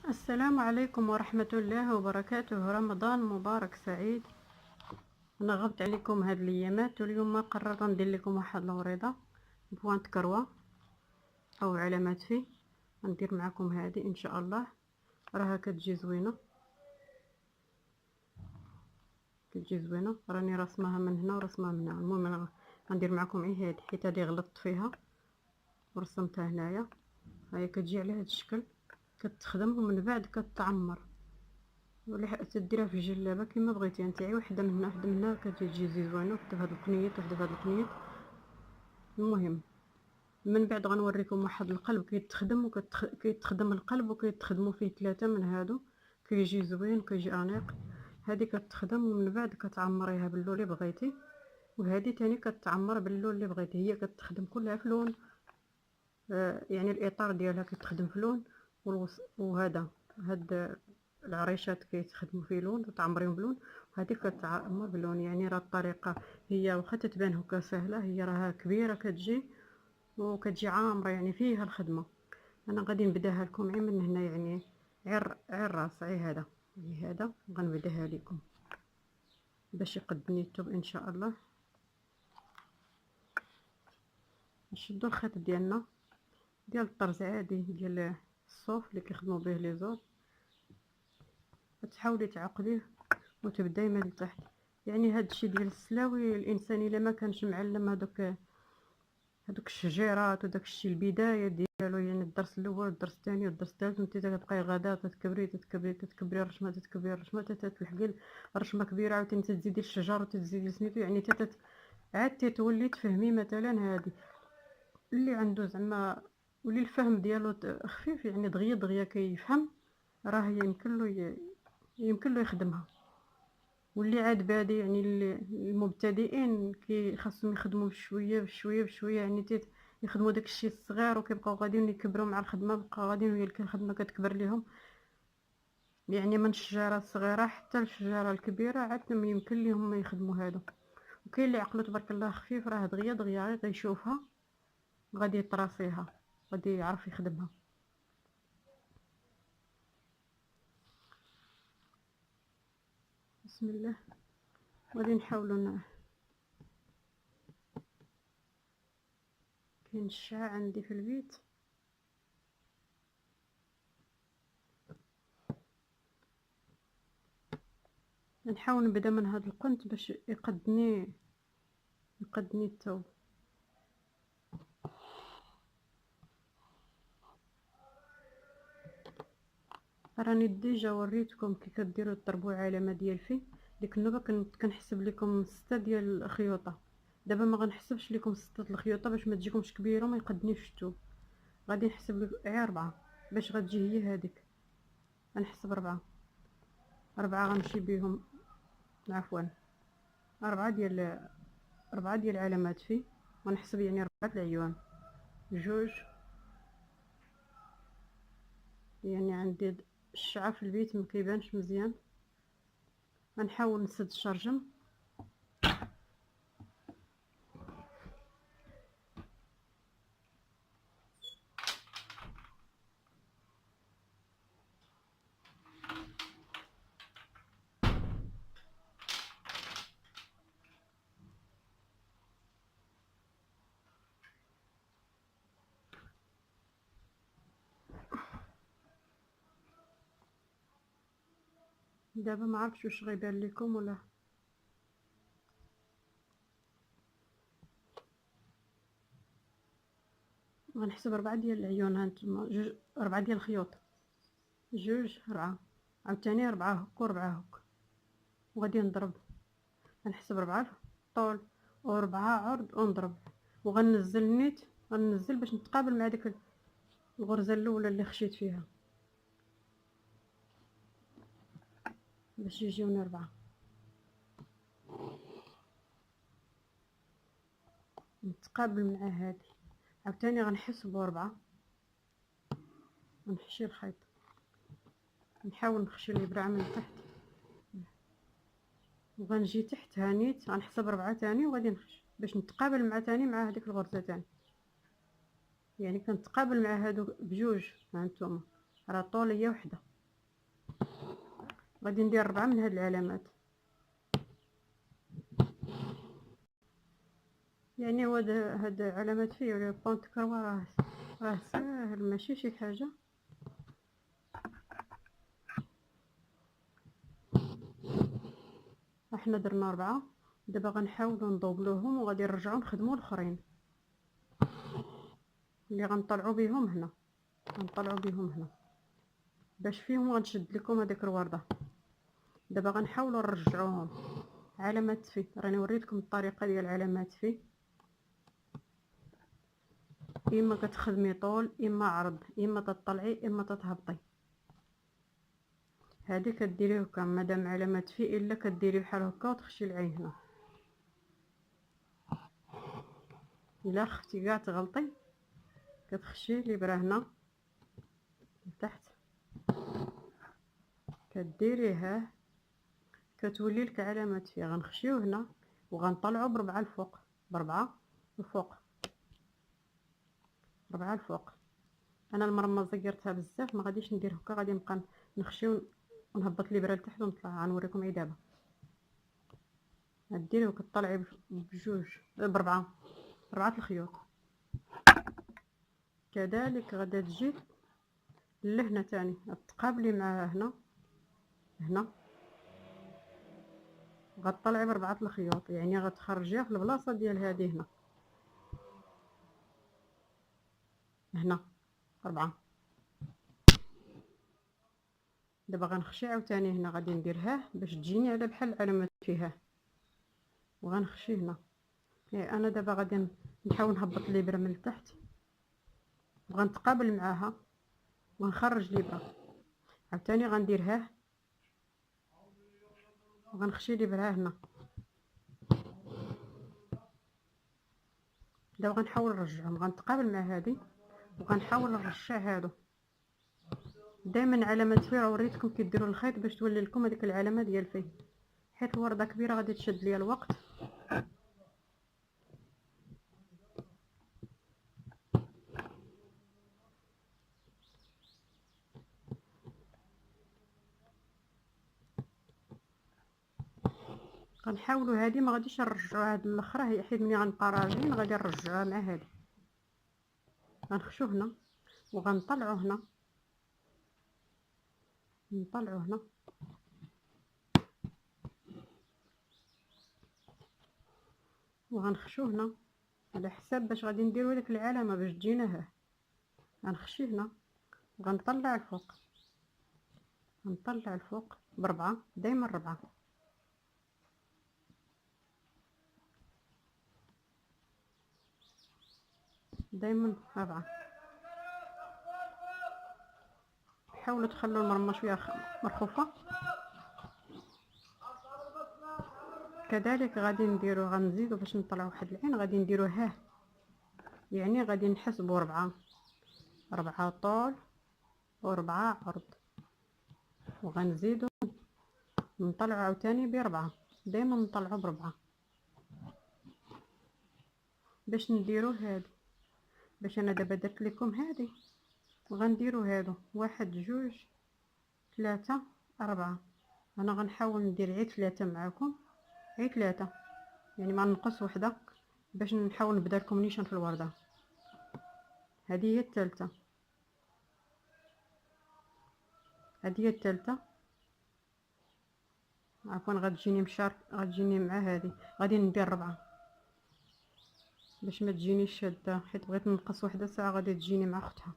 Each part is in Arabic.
السلام عليكم ورحمة الله وبركاته. رمضان مبارك سعيد. انا غبت عليكم هاد الايامات، واليوم قررت ندير لكم واحد الوريضه بوانت كروه او علامات في. ندير معكم هذه ان شاء الله، راها كتجي زوينه، راني رسمها من هنا ورسمها من هنا. المهم انا غندير معكم غير هذه، حيت هذه غلطت فيها ورسمتها هنايا. هي كتجي على هذا الشكل، كتخدم ومن بعد كتعمر، ولا تديرها في جلابه كما بغيتي انت. وحده من هنا وحده من هنا كتجي زوينه، وحده في هذا القنيط وحده في هذا القنيط. المهم من بعد غنوريكم واحد القلب كيتخدم كيتخدم القلب وكيتخدموا فيه ثلاثه من هادو، كيجي زوين كيجي انيق. هذه كتخدم ومن بعد كتعمريها باللون اللي بغيتي، وهذه تاني كتعمر باللون اللي بغيتي. هي كتخدم كلها في لون، يعني الاطار ديالها كيتخدم في لون، وهذا هاد العريشات كيتخدموا في لون وتعمريهم بلون، وهذه كتعمر بلون. يعني راه الطريقه هي واخا تتبان هكا سهله، هي راها كبيره كتجي وكتجي عامره، يعني فيها الخدمه. انا غادي نبداها لكم غير من هنا، يعني غير راس هذا، يعني هذا غنبداها لكم باش يقدني الثوب ان شاء الله. نشدوا الخيط ديالنا ديال الطرز عادي ديال الصوف اللي كيخدموا به لي زول، تحاولي تعقليه وتبداي من التحت. يعني هاد الشيء ديال السلاوي، الانسان الا ما كانش معلم هادوك الشجيرات وداك الشيء البدايه ديالو، يعني الدرس الاول والدرس الثاني والدرس الثالث، وانت كتبقاي غدا تتكبري الرشمه تتلحقي الرشمه كبيره، عاوتاني تزيدي الشجر وتزيدي سميتو، يعني عاد تولي تفهمي مثلا هادي اللي عنده زعما واللي الفهم ديالو خفيف، يعني دغيا كيفهم، راه يمكن له يخدمها. واللي عاد بادي، يعني المبتدئين خاصهم يخدموا بشويه، يعني يخدموا داك الشيء الصغير وكيبقاو غاديين يكبروا مع الخدمه، بقى غاديين وهي الخدمه كتكبر ليهم. يعني من الشجره الصغيره حتى الشجره الكبيره عاد يمكن لهم يخدموا هادو. وكاين اللي عقلو تبارك الله خفيف، راه دغيا غير غيشوفها غادي يطراسيها، غادي يعرف يخدمها. بسم الله. غادي نحاولوا كاين الشعاع عندي في البيت، نحاول نبدا من هذا القنت باش يقدني الثوب. راني ديجا وريتكم كي كديروا الطربوع علامه ديال في ديك النوبه، كنت كنحسب لكم 6 ديال الخيوطه. دابا ما غنحسبش لكم 6 الخيوطه باش ما تجيكمش كبيره وما يقدنيش الثوب. غادي نحسب لكم غير 4 باش غتجي هي هذيك. غنحسب 4 غنمشي بهم، عفوا 4 ديال علامات في، ونحسب يعني 4 العيون، جوج. يعني عندي الشعر في البيت ما كيبانش مزيان، غنحاول نسد الشرجم. دابا ما عرفتش واش غيبان لكم ولا. غنحسب 4 ديال العيون، هانتوما جوج 4 ديال الخيوط، جوج 4، عاوتاني 4 هك و4 هك، وغادي نضرب. غنحسب 4 طول و4 عرض ونضرب، وغنزل النيت، غنزل باش نتقابل مع ديك الغرزه الاولى اللي خشيت فيها، باش يجيوني 4. نتقابل مع هادي، عاوتاني غنحسبو 4، ونحشي الخيط، نحاول نخشي الابره من تحت، وغنجي تحت هانيت غنحسب 4 تاني، وغادي نخشي باش نتقابل مع تاني مع هذيك الغرزه تاني. يعني كنتقابل مع هادو بجوج، هانتوما راه طوليه وحده، غادي ندير 4 من هاد العلامات. يعني هاد علامات فيه لو بونط كروا راه ساهل ماشي شي حاجه. احنا درنا 4، دابا غنحاولوا ندوبلوهم وغادي نرجعوا نخدموا الاخرين اللي غنطلعوا بهم هنا. غنطلعوا بهم هنا باش فيهم غنشد لكم هذيك الورده. دابا غنحاولوا نرجعوهم علامات في. راني وريتكم الطريقه ديال علامات في، اما كتخدمي طول اما عرض، اما تطلعي اما تتهبطي. هذه كديريه هكا مادام علامات في، الا كديري بحال هكا وتخشي العين هنا. الا خفتي كاع تغلطي كتخشي الابره هنا لتحت، كديريها كتولي لك علامات فيه. غنخشيو هنا وغنطلعوا بربعه الفوق، بربعه الفوق، ربعه الفوق. انا المرمزه درتها بزاف ما غاديش ندير هكا، غادي نبقى نخشيو ونهبط الابره لتحت ونطلع. غنوريكم غير دابا. ديري وكطلعي بجوج بربعه، ربعه الخيوط. كذلك غادا تجي لهنا تاني تقابلي معها هنا، هنا غتطلعي بربعه الخيوط، يعني غتخرجيها في البلاصه ديال هذه هنا. هنا 4. دابا غنخشي عاوتاني هنا، غادي نديرها باش تجيني على بحال العلامات فيها، وغنخشي هنا. انا دابا غادي نحاول نهبط الابره من التحت وغنتقابل معاها ونخرج الابره. عاوتاني غنديرها وغنخشي الابره هنا. دابا غنحاول نرجعهم، غنتقابل مع هذه وغنحاول نرجع هادو. دائما علامات فيه راه وريتكم كيديروا الخيط باش تولي لكم هذيك العلامه ديال فيه، حيت الورده كبيره غادي تشد ليا الوقت. غنحاولوا هذه ما غاديش نرجعوها هاد الاخرى، هي حيت ملي غنبقى راجعين غادي نرجعوها مع هذه. غنخشوا هنا وغنطلعوا هنا، نطلعوا هنا وغنخشوا هنا على حساب باش غادي نديروا ديك العلامه باش تجينا. غنخشي هنا وغنطلع الفوق، نطلع الفوق بربعه، دائما 4، دائما 4. حاولوا تخلوا المرمى شويه مرخوفه. كذلك غادي نديروا، غنزيدوا باش نطلعوا واحد العين، غادي نديروا يعني غادي نحسبوا 4 طول و4 عرض، وغنزيدوا نطلعوا عاوتاني ب4، دائما نطلعوا ب4 باش نديروا هذه. باش انا دابا درت لكم هذه وغنديروا هادو 1 2 3 4. انا غنحاول ندير غير 3 معاكم، غير 3 يعني ما ننقص وحده باش نحاول نبدا لكم نيشان في الورده. هذه هي الثالثه، هذه هي الثالثه. عفوا غتجيني مشارك، غتجيني مع هذه. غادي ندير 4 باش ما تجينيش شاده، حيت بغيت ننقص وحده ساعه غادي تجيني مع اختها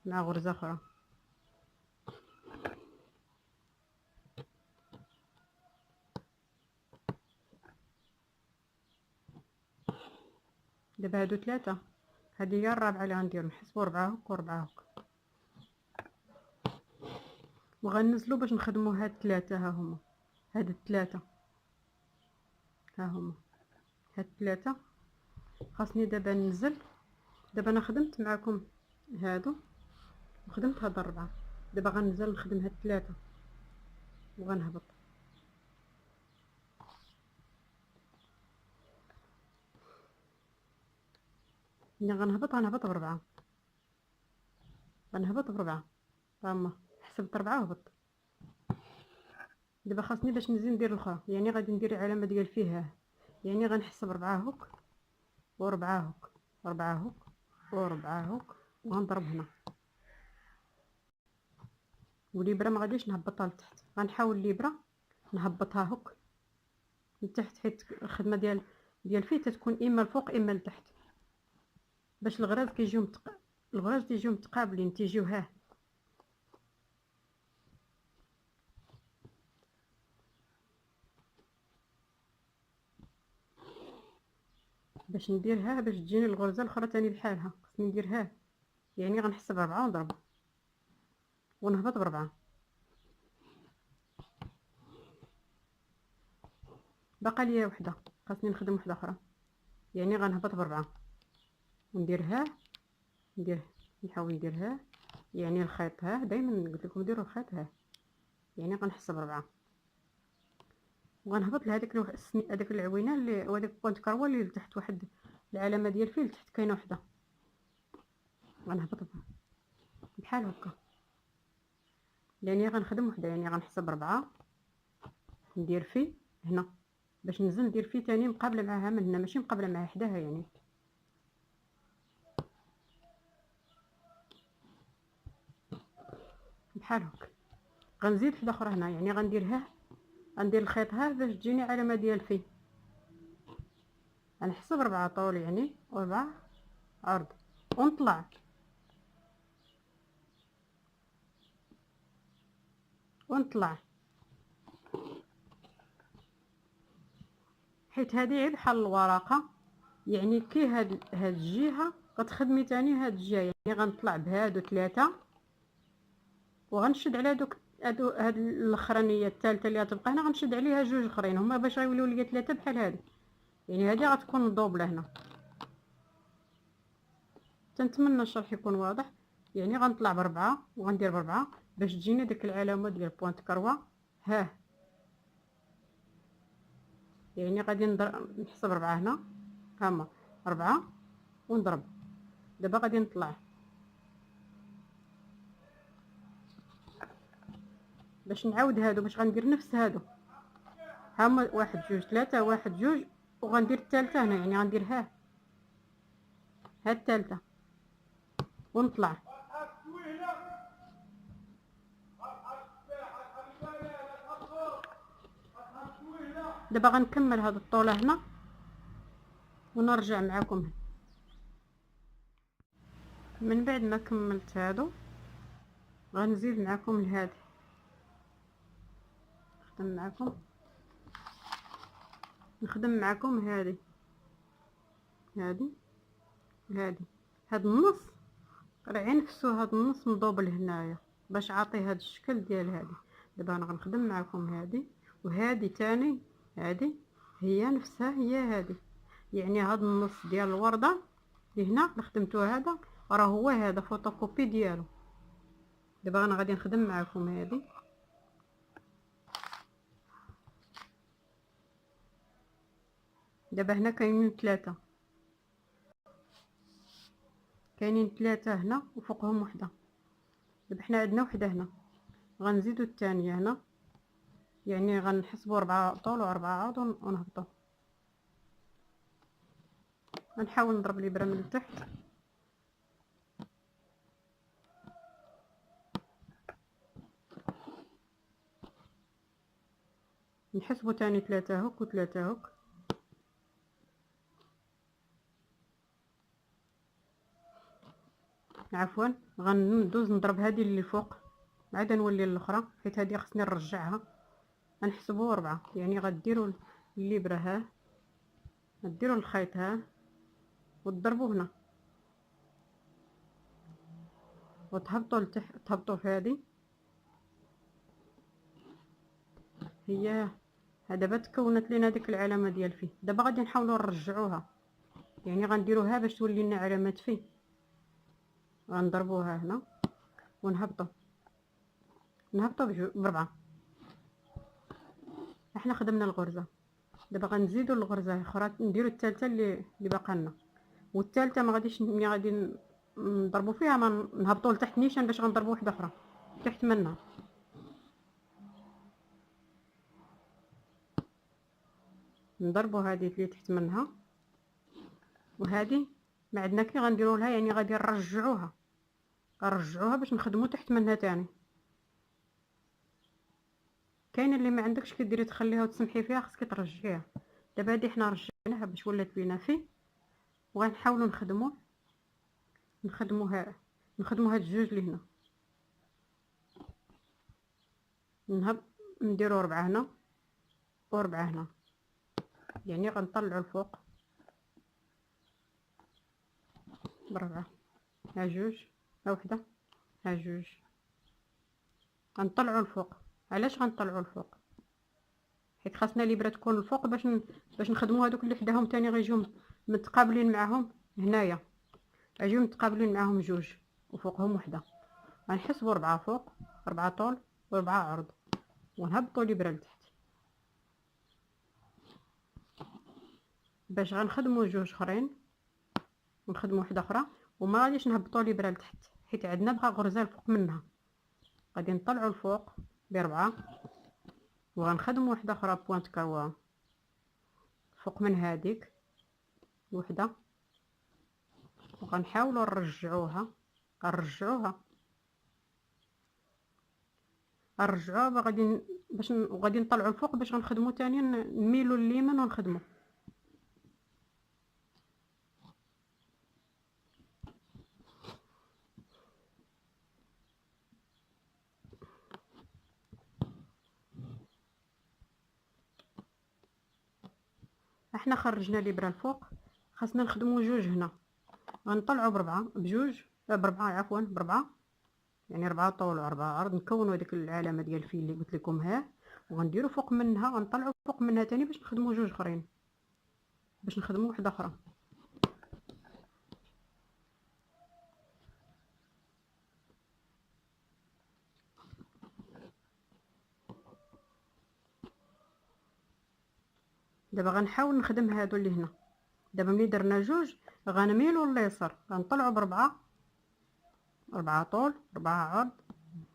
مع غرزه اخرى. دابا هادو 3، هذه هي الرابعه اللي غندير. نحسبوا 4 هك و4 هك وغنزلوا باش نخدموا هاد 3. ها هما هاد 3، ها هما هاد 3. خاصني دابا ننزل. دابا انا خدمت معكم هادو وخدمت هاد 4، دابا غنزل نخدم هاد 3 وغنهبط. ملي غنهبط ب4، غنهبط ب4. هما حسبت 4 وهبط. دابا خاصني باش نزيد ندير الاخرى، يعني غادي ندير العلامه ديال فيها، يعني غنحسب 4 هوك و4 هوك، 4 هوك و4 هوك، وغنضرب هنا. والابره ما غاديش نهبطها لتحت، غنحاول الابره نهبطها هوك لتحت، حيت الخدمه ديال فيه تتكون اما الفوق اما لتحت، باش الغراز كيجيو الغراز تيجيو متقابلين، تيجيو ها. باش نديرها باش تجيني الغرزه الاخرى تاني بحالها، خصني نديرها، يعني غنحسب 4 ونضرب ونهبط ب4. باقا ليا وحده، خاصني نخدم وحده اخرى، يعني غنهبط ب4 ونديرها، نحاول نديرها، يعني الخيط ها، دائما قلت لكم ديروا الخيط ها، يعني غنحسب 4 وغنهبط لهذيك هذيك العوينه اللي وهذاك بوينت كروه اللي لتحت، واحد العلامه ديال فيه لتحت كاينه وحده، غنهبط بحال هكا، يعني غنخدم وحده، يعني غنحسب 4 ندير فيه هنا باش ننزل ندير فيه تاني مقابله معاها من هنا، ماشي مقابله معها حداها، يعني بحال هكا. غنزيد وحده اخرى هنا، يعني غنديرها، غندير الخيط ها باش تجيني علامه ديال فيه، غنحسب 4 طول يعني و4 عرض ونطلع ونطلع، حيت هذه غير بحال الورقه، يعني كي هاد الجهه كتخدمي تاني هاد الجهه، يعني غنطلع بهادو 3 وغنشد على هاد الاخرانيه الثالثه اللي غتبقى هنا، غنشد عليها 2 اخرين هما باش غيوليو ليا 3 بحال هادي، يعني هادي غتكون دوبله هنا. تنتمنى الشرح يكون واضح، يعني غنطلع ب4 وغندير ب4 باش تجيني ديك العلامه ديال بوينت كروه ها، يعني غادي نحسب 4 هنا، هما 4 ونضرب. دابا غادي نطلع باش نعاود هادو، باش غندير نفس هادو، هما 1 2 3 1 2 وغندير الثالثه هنا، يعني غندير ها الثالثه ونطلع. دابا غنكمل هاد الطوله هنا ونرجع معكم. من بعد ما كملت هادو غنزيد معكم لهادي، نخدم معكم هادي هاد النص، راه نفسو هاد النص مضوبل هنايا باش عاطي هاد الشكل ديال هادي. دابا انا غنخدم معكم هادي وهادي تاني، هادي هي نفسها هي هادي، يعني هاد النص ديال الورده اللي هنا اللي خدمتو هذا راه هو هذا فوتوكوبي ديالو. دابا انا غادي نخدم معكم هادي، دابا هنا كاينين 3 هنا وفوقهم وحده، دابا حنا عندنا وحده هنا، غنزيدو الثانيه هنا، يعني غنحسبوا 4 طول و4 عرض ونهبطوا. غنحاول نضرب الابره من التحت، نحسبوا ثاني 3 هوك و3 هوك، عفوا غندوز نضرب هذه اللي فوق عاد نولي للاخرى، حيت هذه خصني نرجعها. غنحسبوا 4، يعني غديروا الابره ها، غديروا الخيط ها وتضربوا هنا وتهبطوا لتحت، تهبطوا في هذه هي. دابا تكونت لينا ديك العلامه ديال فيه، دابا غادي نحاولوا نرجعوها، يعني غنديروها باش تولي لنا علامه فيه، غنضربوها هنا ونهبطوا ب4. احنا خدمنا الغرزه، دابا غنزيدوا الغرزه اخرى، نديروا الثالثه اللي باقا لنا، والثالثه ما غاديش ملي غادي نضربوا فيها ما نهبطوا لتحت نيشان باش غنضربوا وحده اخرى تحت منها. نضربوا هذه اللي تحت منها، وهذه ما عندنا كي غنديروا لها، يعني غادي نرجعوها باش نخدموا تحت منها تاني. كاين اللي ما عندكش كديري تخليها وتسمحي فيها، خصك ترجعيها. دابا هذه حنا رجعناها باش ولات بينا فيه، وغنحاولوا نخدموا هاد الجوج اللي هنا. نهب نديروا 4 هنا و4 هنا، يعني غنطلعوا الفوق ب4. ها جوج، ها وحده، ها جوج. غنطلعوا الفوق. علاش غنطلعوا الفوق؟ حيت خاصنا الابره تكون الفوق باش نخدموا هذوك اللي حداهم تاني غيجيو متقابلين معاهم هنايا، غيجيو متقابلين معاهم جوج وفوقهم وحده. غنحسبوا 4 فوق، 4 طول و4 عرض، ونهبطوا الابره لتحت باش غنخدموا جوج اخرين ونخدموا وحده اخرى. وما غاديش نهبطوا الابره لتحت حيت عندنا بقى غرزه الفوق منها. غادي نطلعوا الفوق ب4 وغنخدموا وحده اخرى بوينت كروا فوق من هذيك وحده، وغنحاولوا نرجعوها غادي نطلعوا الفوق باش غنخدموا ثاني، نميلوا اليمين ونخدموا. احنا خرجنا الابره الفوق، خاصنا نخدموا جوج هنا. غنطلعوا ب4 عفوا ب4، يعني 4 طول و4 عرض، نكونوا هذيك العلامه ديال الفيل اللي قلت لكم ها، وغنديروا فوق منها، غنطلعوا فوق منها ثاني باش نخدموا جوج اخرين، باش نخدموا وحده اخرى. دابا غنحاول نخدم هادو اللي هنا. دابا ملي درنا جوج غنميلوا لليسار، غنطلعوا ب4، 4 طول 4 عرض،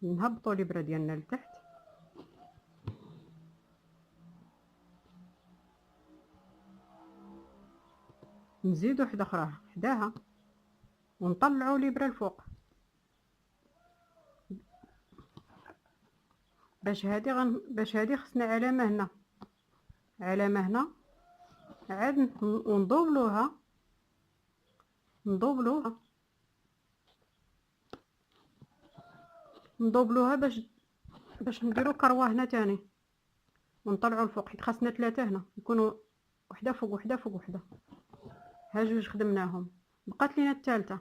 نهبطوا الابره ديالنا لتحت، نزيدوا وحده اخرى حداها، ونطلعوا الابره الفوق. باش هذه خصنا علامه هنا، عاد ونضوبلوها باش نديروا كروه هنا تاني، ونطلعوا الفوق حيت خاصنا 3 هنا يكونوا وحده فوق وحده فوق وحده. ها جوج خدمناهم، بقات لينا الثالثه.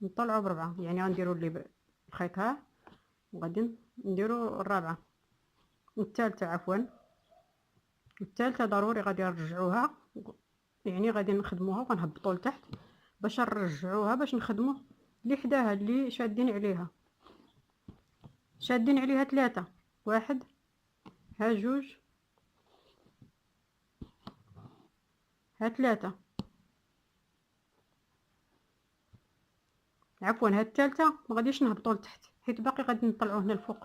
نطلعوا ب4، يعني غنديروا اللي الخيط ها، وغادي نديروا الرابعه والثالثه عفوا. الثالثه ضروري غادي نرجعوها، يعني غادي نخدموها وغنهبطوا لتحت باش نرجعوها باش نخدموا اللي حداها اللي شادين عليها 3. 1 ها جوج ها 3 عفوا. ها الثالثه ما غاديش نهبطوا لتحت حيت باقي غادي نطلعوا هنا الفوق،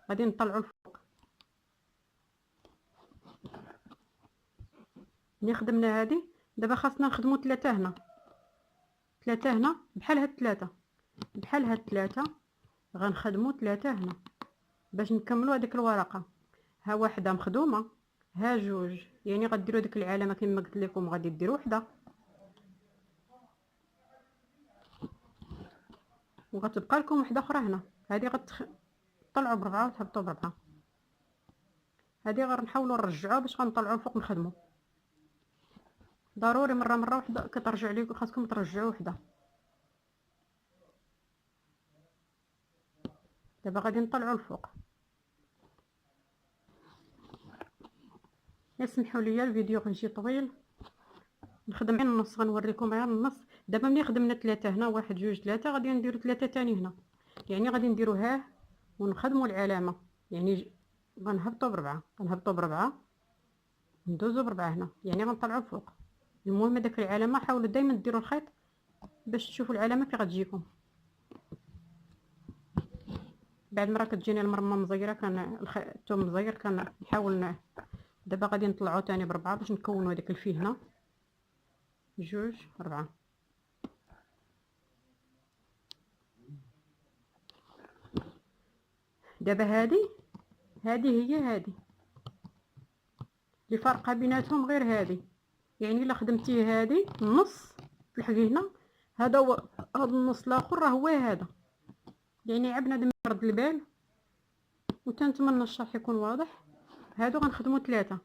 غادي نطلعوا الفوق. ملي خدمنا هذه دابا خاصنا نخدموا 3 هنا، 3 هنا بحال هاد 3 غنخدموا 3 هنا باش نكملوا هذيك الورقه. ها واحده مخدومه، ها جوج، يعني غديروا ديك العلامه كما قلت لكم، غادي ديروا وحده وغتبقى لكم وحده اخرى هنا. هذه غتطلعوا ب4 وتهبطوا ب4. هذه غنحاولوا نرجعوها باش غنطلعوا الفوق نخدموا. ضروري مره وحده كترجع لكم، خاصكم ترجعوا وحده. دابا غادي نطلعوا الفوق. اسمحوا لي الفيديو غيجي طويل، نخدم غير النص، غنوريكم غير النص. دابا ملي خدمنا 3 هنا، 1 2 3، غادي نديروا 3 تاني هنا، يعني غادي نديروا ها ونخدموا العلامه، يعني غنهبطوا ب4 ندوزوا ب4 هنا، يعني غنطلعوا الفوق. المهم هذاك العلامه حاولوا دائما ديروا الخيط باش تشوفوا العلامه كي غتجيكم. بعد مره كتجيني المرمى مزيره، كان الثوم مزير، كنحاول دابا غادي نطلعو تاني بربعة باش نكونو هذيك الفي هنا، جوج ربعة. دابا هذه هي هذه اللي فارقه بيناتهم غير هذه، يعني الا خدمتي هذه النص في الحقيقه هذا هو، هذا النص الاخر راه هو هذا، يعني عبنا بنادم يرد البال. وتنتمنى الشرح يكون واضح. هادو غنخدموا 3،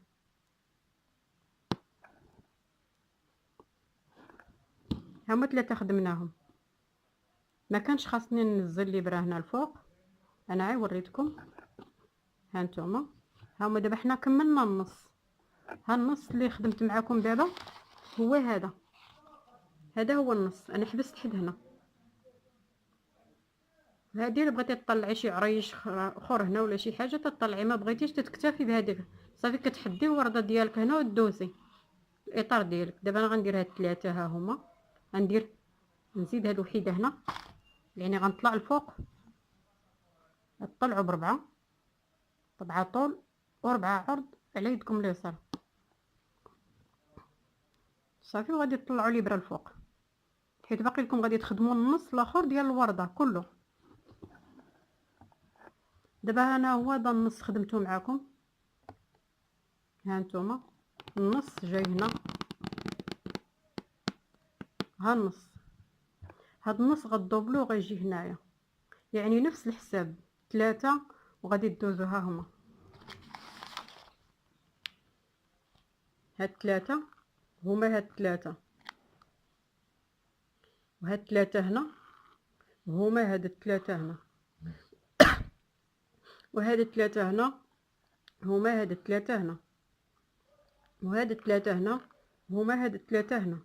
هما 3 خدمناهم، ما كانش خاصني ننزل الابره هنا الفوق، انا عا وريتكم. ها نتوما هما دابا حنا كملنا النص. ها النص اللي خدمت معكم دابا هو هذا، هذا هو النص. انا حبست حد هنا. هادي الا بغيتي تطلعي شي عريش اخر هنا ولا شي حاجه تطلعي، ما بغيتيش تتكتفي بهذيك صافي كتحدي الورده ديالك هنا وتدوسي الاطار ديالك. دابا انا غندير هاد 3 ها هما، غندير نزيد هاد الوحيده هنا، يعني غنطلع الفوق طلعوا ب4 طبعا طول و4 عرض على يدكم اليسار صافي. وغادي تطلعوا الابره الفوق حيت باقي لكم غادي تخدموا النص الاخر ديال الورده كله. دابا انا هو هذا النص خدمته معكم. ها نتوما النص جاي هنا، ها النص، هاد النص غدوبلو غيجي هنايا، يعني نفس الحساب 3 وغادي تدوزو. ها هما هاد 3 هما هاد 3 وهاد 3 هنا هما هاد 3 هنا وهاد 3 هنا هما هاد 3 هنا وهاد 3 هنا هما هاد 3 هنا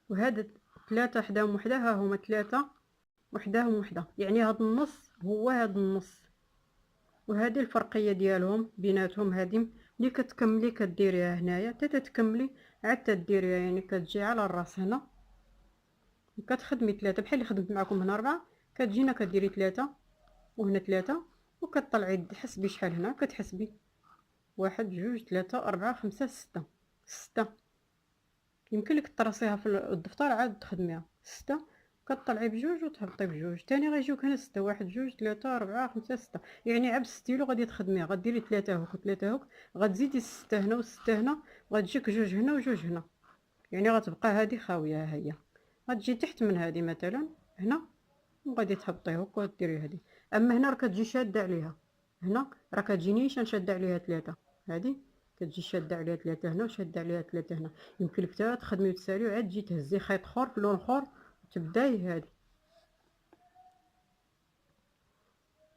وهاد 3 حداهم وحده. ها هما 3 وحداهم وحده، يعني هاد النص هو هاد النص. وهذه الفرقيه ديالهم بيناتهم. هذه ملي كتكملي كديريها هنايا حتى تتكملي عاد تديريها، يعني كتجي على الراس هنا وكتخدمي 3 بحال اللي خدمت معكم هنا 4، كتجينا كديري 3 وهنا 3 وكتطلعي تحسبي شحال هنا، كتحسبي 1 2 3 4 5 6 يمكن لك ترصيها في الدفتر عاد تخدميها 6. كطلعي بجوج وتهبطي بجوج تاني غيجيوك هنا 6. 1 2 3 4 5 6، يعني عاد ستيلو غادي تخدميها. غديري 3 هوك و3 هوك، غتزيدي 6 هنا و6 هنا، غتجيك جوج هنا وجوج هنا، يعني غتبقى هذه خاويه. ها هي غتجي تحت من هذه مثلا هنا وغادي تهبطي هوك وديري هذه. اما هنا راه كتجي شاده عليها، هنا راه كتجي نيشان شاده عليها 3، هذه كتجي شاده عليها 3 هنا وشاده عليها 3 هنا. يمكن لك حتى تخدمي وتسالي وعاد تجي تهزي خيط اخر في لون اخر وتبداي هذه.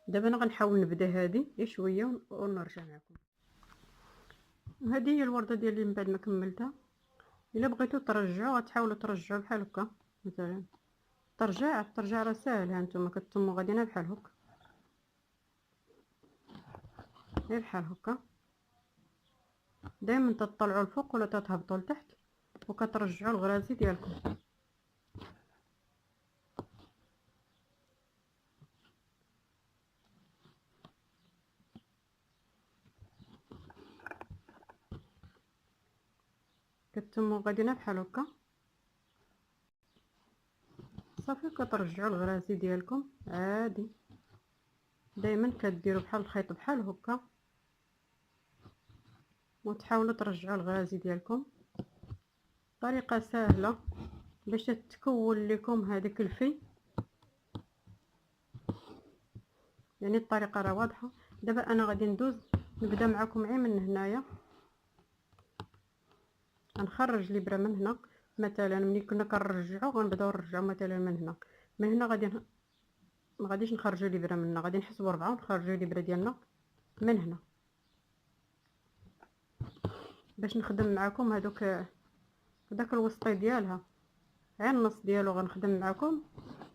دابا انا غنحاول نبدا هذه شويه ونرجع معكم. هذه هي الورده ديالي من بعد ما كملتها. الا بغيتو ترجعوا غتحاولوا ترجعوا بحال هكا مثلا. ترجع راه ساهل. ها نتوما كتموا غاديين بحال هكا، غير بحال هكا. دائما تطلعوا الفوق ولا تهبطوا لتحت وكترجعوا الغرازي ديالكم. كتموا غاديين بحال هكا صافي. كترجعوا الغرازي ديالكم عادي، دائما كديروا بحال الخيط بحال هكا وتحاولوا ترجعوا الغرازي ديالكم. طريقه سهله باش تكون لكم هذيك الفي، يعني الطريقه راه واضحه. دابا انا غادي ندوز نبدا معكم غير من هنايا. غنخرج الابره من هنا مثلا. ملي كنا كنرجعوا غنبداو نرجعوا مثلا من هنا. من هنا غادي ما غاديش نخرجوا الابره من هنا، غادي نحسبوا 4 ونخرجوا الابره ديالنا من هنا باش نخدم معكم هذوك داك الوسطي ديالها. غير النص ديالو غنخدم معكم.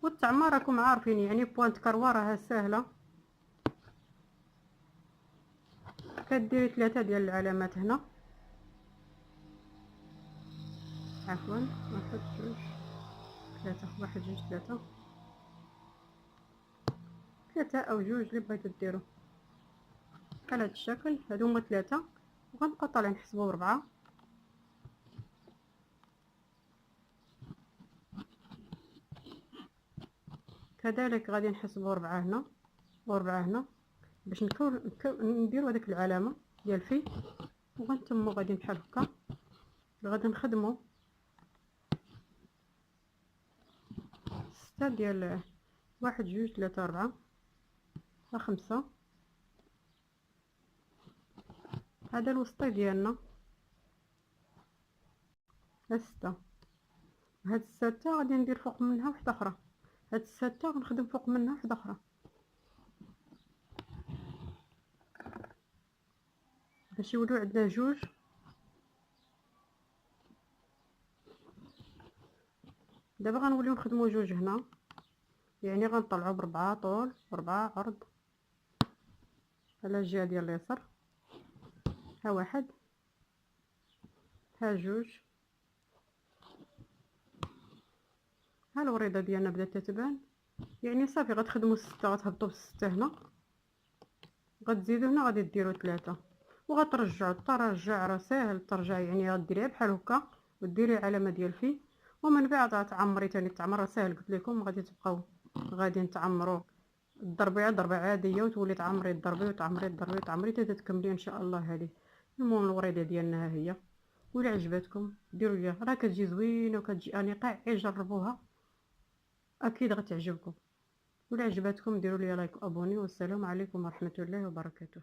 والتعمار راكم عارفين، يعني بوانت كروه راها سهله. كديري 3 ديال العلامات هنا، عفوا 1 2 3 1 2 3 3 او 2 اللي بغيتو ديروا بحال هذا الشكل. هادو هما 3 وغنبقاو طالعين نحسبو ب4. كذلك غادي نحسبو 4 هنا و4 هنا باش نديرو هذيك العلامه ديال في، وغنتمو غادي بحال هكا. غادي نخدمو 6 ديال 1 2 3 4 5. هذا الوسطي ديالنا 6. هاد الستة غادي ندير فوق منها وحده اخرى، هاد الستة غنخدم فوق منها وحده اخرى باش يوليو عندنا 2. دابا غنوليو نخدمو 2 هنا، يعني غنطلعو ب4 طول و4 عرض على الجهه ديال اليسار. ها 1 ها 2. ها الوريده ديالنا بدات تتبان، يعني صافي غتخدموا 6. غتهبطوا ب6 هنا، غتزيدوا هنا غادي ديروا 3 وغترجعوا. الترجع راه ساهل الترجع، يعني غديريها بحال هكا وديري علامه ديال في، ومن بعد غتعمري ثاني. التعمر ساهل قلت لكم. غادي تبقاو غادي نتعمروا ضربه عاديه وتولي تعمري تضربي وتعمري تضربي وتعمري حتى تكملي ان شاء الله. هذه المهم الوريده ديالنا ها هي. ولا عجبتكم ديروا ليها، راه كتجي زوينه وكتجي انيقه. جربوها اكيد غتعجبكم. ولا عجبتكم ديروا لي لايك وابوني، والسلام عليكم ورحمه الله وبركاته.